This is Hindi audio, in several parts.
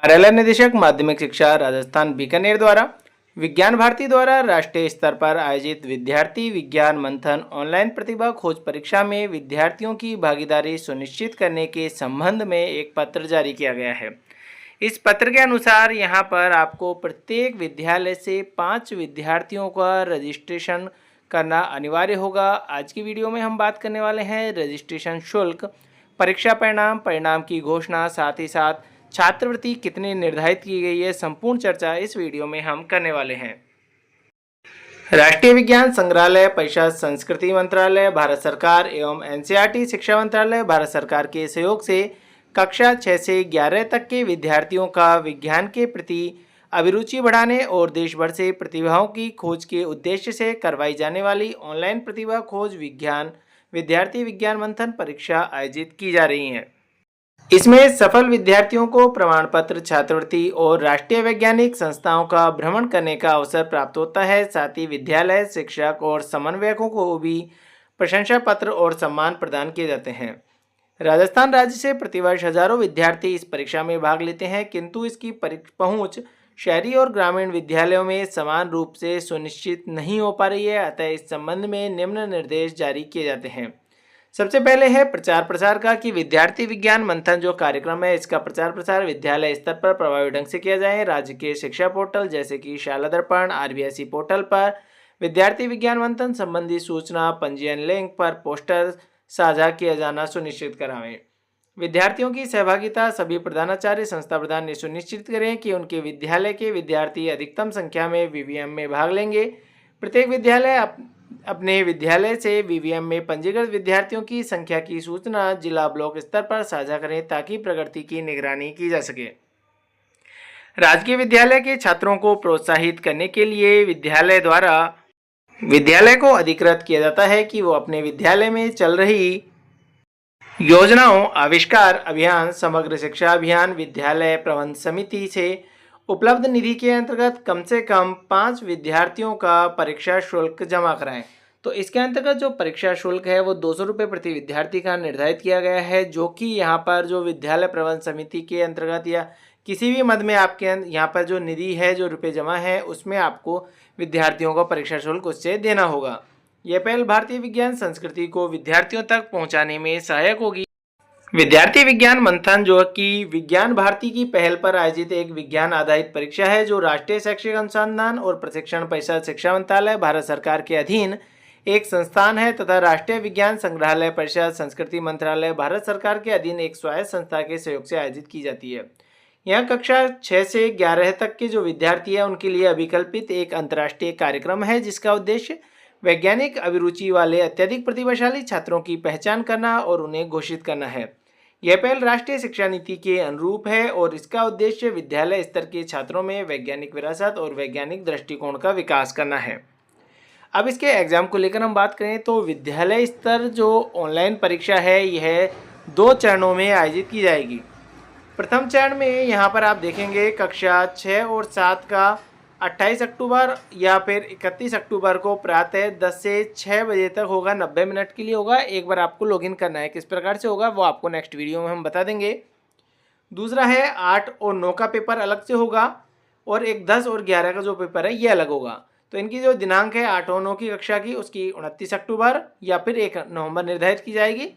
कार्यालय निदेशक माध्यमिक शिक्षा राजस्थान बीकानेर द्वारा विज्ञान भारती द्वारा राष्ट्रीय स्तर पर आयोजित विद्यार्थी विज्ञान मंथन ऑनलाइन प्रतिभा खोज परीक्षा में विद्यार्थियों की भागीदारी सुनिश्चित करने के संबंध में एक पत्र जारी किया गया है। इस पत्र के अनुसार यहाँ पर आपको प्रत्येक विद्यालय से 5 विद्यार्थियों का रजिस्ट्रेशन करना अनिवार्य होगा। आज की वीडियो में हम बात करने वाले हैं रजिस्ट्रेशन शुल्क, परीक्षा परिणाम, परिणाम की घोषणा, साथ ही साथ छात्रवृत्ति कितनी निर्धारित की गई है, संपूर्ण चर्चा इस वीडियो में हम करने वाले हैं। राष्ट्रीय विज्ञान संग्रहालय परिषद, संस्कृति मंत्रालय भारत सरकार एवं एनसीईआरटी शिक्षा मंत्रालय भारत सरकार के सहयोग से कक्षा 6 से 11 तक के विद्यार्थियों का विज्ञान के प्रति अभिरुचि बढ़ाने और देश भर से प्रतिभाओं की खोज के उद्देश्य से करवाई जाने वाली ऑनलाइन प्रतिभा खोज विज्ञान विद्यार्थी विज्ञान मंथन परीक्षा आयोजित की जा रही है। इसमें सफल विद्यार्थियों को प्रमाण पत्र, छात्रवृत्ति और राष्ट्रीय वैज्ञानिक संस्थाओं का भ्रमण करने का अवसर प्राप्त होता है। साथ ही विद्यालय, शिक्षक और समन्वयकों को भी प्रशंसा पत्र और सम्मान प्रदान किए जाते हैं। राजस्थान राज्य से प्रतिवर्ष हजारों विद्यार्थी इस परीक्षा में भाग लेते हैं, किंतु इसकी पहुंच शहरी और ग्रामीण विद्यालयों में समान रूप से सुनिश्चित नहीं हो पा रही है। अतः इस संबंध में निम्न निर्देश जारी किए जाते हैं। सबसे पहले है प्रचार प्रसार का कि विद्यार्थी विज्ञान मंथन जो कार्यक्रम है, इसका प्रचार प्रसार विद्यालय स्तर पर प्रभावी ढंग से किया जाए। राज्य के शिक्षा पोर्टल जैसे कि शाला दर्पण, आरबीआईसी पोर्टल पर विद्यार्थी विज्ञान मंथन संबंधी सूचना, पंजीयन लिंक पर पोस्टर साझा किया जाना सुनिश्चित करावें। विद्यार्थियों की सहभागिता सभी प्रधानाचार्य, संस्था प्रधान ने सुनिश्चित करें कि उनके विद्यालय के विद्यार्थी अधिकतम संख्या में वीवीएम में भाग लेंगे। प्रत्येक विद्यालय अपने विद्यालय से वीवीएम में पंजीकृत विद्यार्थियों की संख्या की सूचना जिला ब्लॉक स्तर पर साझा करें ताकि प्रगति की निगरानी की जा सके। राजकीय विद्यालय के छात्रों को प्रोत्साहित करने के लिए विद्यालय द्वारा विद्यालय को अधिकृत किया जाता है कि वो अपने विद्यालय में चल रही योजनाओं, आविष्कार अभियान, समग्र शिक्षा अभियान, विद्यालय प्रबंध समिति से उपलब्ध निधि के अंतर्गत कम से कम 5 विद्यार्थियों का परीक्षा शुल्क जमा कराएं। तो इसके अंतर्गत जो परीक्षा शुल्क है वो 200 रुपये प्रति विद्यार्थी का निर्धारित किया गया है, जो कि यहाँ पर जो विद्यालय प्रबंध समिति के अंतर्गत या किसी भी मद में आपके यहाँ पर जो निधि है, जो रुपये जमा है, उसमें आपको विद्यार्थियों को परीक्षा शुल्क उससे देना होगा। यह पहल भारतीय विज्ञान संस्कृति को विद्यार्थियों तक पहुँचाने में सहायक होगी। विद्यार्थी विज्ञान मंथन जो कि विज्ञान भारती की पहल पर आयोजित एक विज्ञान आधारित परीक्षा है, जो राष्ट्रीय शैक्षिक अनुसंधान और प्रशिक्षण परिषद, शिक्षा मंत्रालय भारत सरकार के अधीन एक संस्थान है तथा राष्ट्रीय विज्ञान संग्रहालय परिषद, संस्कृति मंत्रालय भारत सरकार के अधीन एक स्वायत्त संस्था के सहयोग से आयोजित की जाती है। यह कक्षा 6 से 11 तक के जो विद्यार्थी है उनके लिए अभिकल्पित एक अंतर्राष्ट्रीय कार्यक्रम है, जिसका उद्देश्य वैज्ञानिक अभिरुचि वाले अत्यधिक प्रतिभाशाली छात्रों की पहचान करना और उन्हें घोषित करना है। यह पहल राष्ट्रीय शिक्षा नीति के अनुरूप है और इसका उद्देश्य विद्यालय स्तर के छात्रों में वैज्ञानिक विरासत और वैज्ञानिक दृष्टिकोण का विकास करना है। अब इसके एग्जाम को लेकर हम बात करें तो विद्यालय स्तर जो ऑनलाइन परीक्षा है, यह 2 चरणों में आयोजित की जाएगी। प्रथम चरण में यहाँ पर आप देखेंगे कक्षा 6 और 7 का 28 अक्टूबर या फिर 31 अक्टूबर को प्रातः 10 से 6 बजे तक होगा, 90 मिनट के लिए होगा। एक बार आपको लॉगिन करना है, किस प्रकार से होगा वो आपको नेक्स्ट वीडियो में हम बता देंगे। दूसरा है 8 और 9 का पेपर अलग से होगा और एक 10 और 11 का जो पेपर है ये अलग होगा। तो इनकी जो दिनांक है 8 और 9 की कक्षा की, उसकी 29 अक्टूबर या फिर 1 नवंबर निर्धारित की जाएगी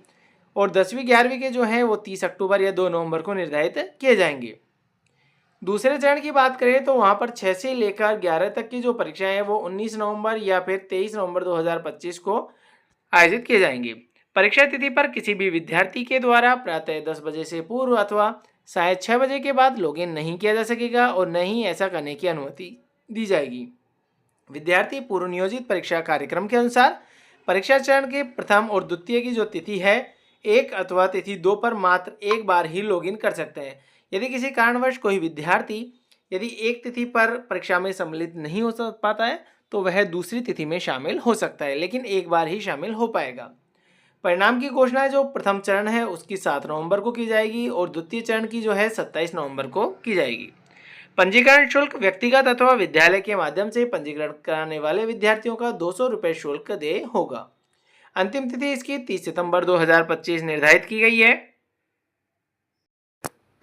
और 10वीं 11वीं के जो हैं वो 30 अक्टूबर या 2 नवंबर को निर्धारित किए जाएंगे। दूसरे चरण की बात करें तो वहाँ पर 6 से लेकर 11 तक की जो परीक्षाएं हैं वो 19 नवंबर या फिर 23 नवंबर 2025 को आयोजित किए जाएंगे। परीक्षा तिथि पर किसी भी विद्यार्थी के द्वारा प्रातः 10 बजे से पूर्व अथवा साढ़े 6 बजे के बाद लॉगिन नहीं किया जा सकेगा और न ही ऐसा करने की अनुमति दी जाएगी। विद्यार्थी पूर्व नियोजित परीक्षा कार्यक्रम के अनुसार परीक्षा चरण के प्रथम और द्वितीय की जो तिथि है 1 अथवा तिथि 2 पर मात्र एक बार ही लॉगिन कर सकते हैं। यदि किसी कारणवश कोई विद्यार्थी यदि एक तिथि पर परीक्षा में सम्मिलित नहीं हो पाता है तो वह दूसरी तिथि में शामिल हो सकता है, लेकिन एक बार ही शामिल हो पाएगा। परिणाम की घोषणा जो प्रथम चरण है उसकी 7 नवंबर को की जाएगी और द्वितीय चरण की जो है 27 नवंबर को की जाएगी। पंजीकरण शुल्क व्यक्तिगत अथवा विद्यालय के माध्यम से पंजीकरण कराने वाले विद्यार्थियों का 200 रुपये शुल्क देय होगा। अंतिम तिथि इसकी 30 सितंबर 2025 निर्धारित की गई है।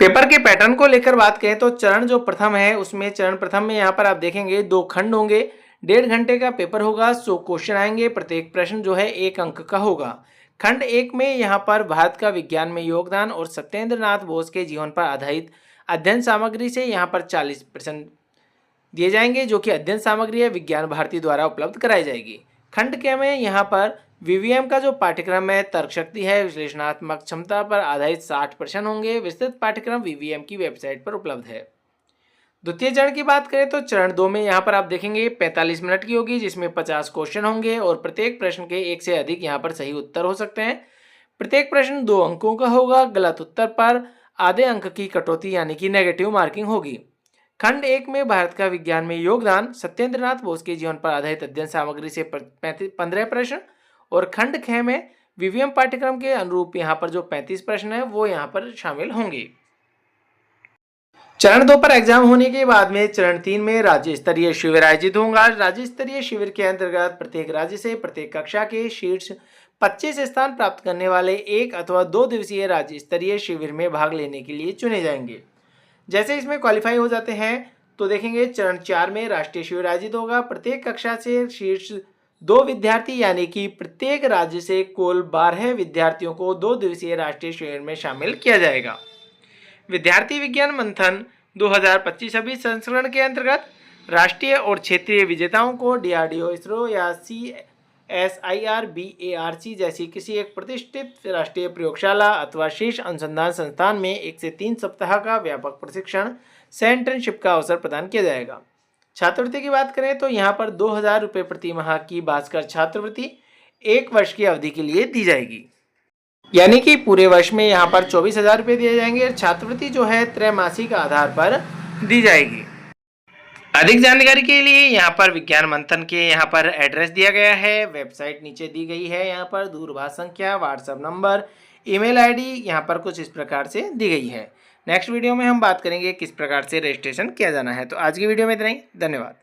पेपर के पैटर्न को लेकर बात करें तो चरण जो प्रथम है उसमें चरण प्रथम में यहाँ पर आप देखेंगे 2 खंड होंगे, 1.5 घंटे का पेपर होगा, 100 क्वेश्चन आएंगे, प्रत्येक प्रश्न जो है 1 अंक का होगा। खंड 1 में यहाँ पर भारत का विज्ञान में योगदान और सत्येंद्र नाथ बोस के जीवन पर आधारित अध्ययन सामग्री से यहाँ पर 40 प्रश्न दिए जाएंगे, जो कि अध्ययन सामग्री है विज्ञान भारती द्वारा उपलब्ध कराई जाएगी। खंड के में यहाँ पर वीवीएम का जो पाठ्यक्रम है, तर्क शक्ति है, विश्लेषणात्मक क्षमता पर आधारित 60 प्रश्न होंगे। विस्तृत पाठ्यक्रम वीवीएम की वेबसाइट पर उपलब्ध है। द्वितीय चरण की बात करें तो चरण 2 में यहाँ पर आप देखेंगे 45 मिनट की होगी, जिसमें 50 क्वेश्चन होंगे और प्रत्येक प्रश्न के 1 से अधिक यहाँ पर सही उत्तर हो सकते हैं। प्रत्येक प्रश्न 2 अंकों का होगा। गलत उत्तर पर आधे अंक की कटौती यानी कि नेगेटिव मार्किंग होगी। खंड 1 में भारत का विज्ञान में योगदान, सत्येंद्र नाथ बोस के जीवन पर आधारित अध्ययन सामग्री से 15 प्रश्न और खंड 6 में वीवीएम पाठ्यक्रम के अनुरूप यहाँ पर जो 35 प्रश्न है वो यहाँ पर शामिल होंगे। चरण 2 पर एग्जाम होने के बाद में चरण 3 में राज्य स्तरीय शिविर आयोजित होगा। राज्य स्तरीय शिविर के अंतर्गत प्रत्येक राज्य से प्रत्येक कक्षा के शीर्ष 25 स्थान प्राप्त करने वाले 1 अथवा 2 दिवसीय राज्य स्तरीय शिविर में भाग लेने के लिए चुने जाएंगे। जैसे इसमें क्वालिफाई हो जाते हैं तो देखेंगे चरण 4 में राष्ट्रीय शिविर आयोजित होगा। प्रत्येक कक्षा से शीर्ष 2 विद्यार्थी यानी कि प्रत्येक राज्य से कुल 12 विद्यार्थियों को 2 दिवसीय राष्ट्रीय शिविर में शामिल किया जाएगा। विद्यार्थी विज्ञान मंथन 2025-26 संस्करण के अंतर्गत राष्ट्रीय और क्षेत्रीय विजेताओं को डीआरडीओ, इसरो या CSIR BARC जैसी किसी एक प्रतिष्ठित राष्ट्रीय प्रयोगशाला अथवा शीर्ष अनुसंधान संस्थान में 1 से 3 सप्ताह का व्यापक प्रशिक्षण सह इंटर्नशिप का अवसर प्रदान किया जाएगा। छात्रवृत्ति की बात करें तो यहाँ पर 2000 रुपये प्रति माह की भास्कर छात्रवृत्ति 1 वर्ष की अवधि के लिए दी जाएगी, यानी कि पूरे वर्ष में यहाँ पर 24,000 रुपये दिए जाएंगे। छात्रवृत्ति जो है त्रैमासिक आधार पर दी जाएगी। अधिक जानकारी के लिए यहाँ पर विज्ञान मंथन के यहाँ पर एड्रेस दिया गया है, वेबसाइट नीचे दी गई है, यहाँ पर दूरभाष संख्या, व्हाट्सएप नंबर, ईमेल आईडी यहाँ पर कुछ इस प्रकार से दी गई है। नेक्स्ट वीडियो में हम बात करेंगे किस प्रकार से रजिस्ट्रेशन किया जाना है। तो आज की वीडियो में इतना ही, धन्यवाद।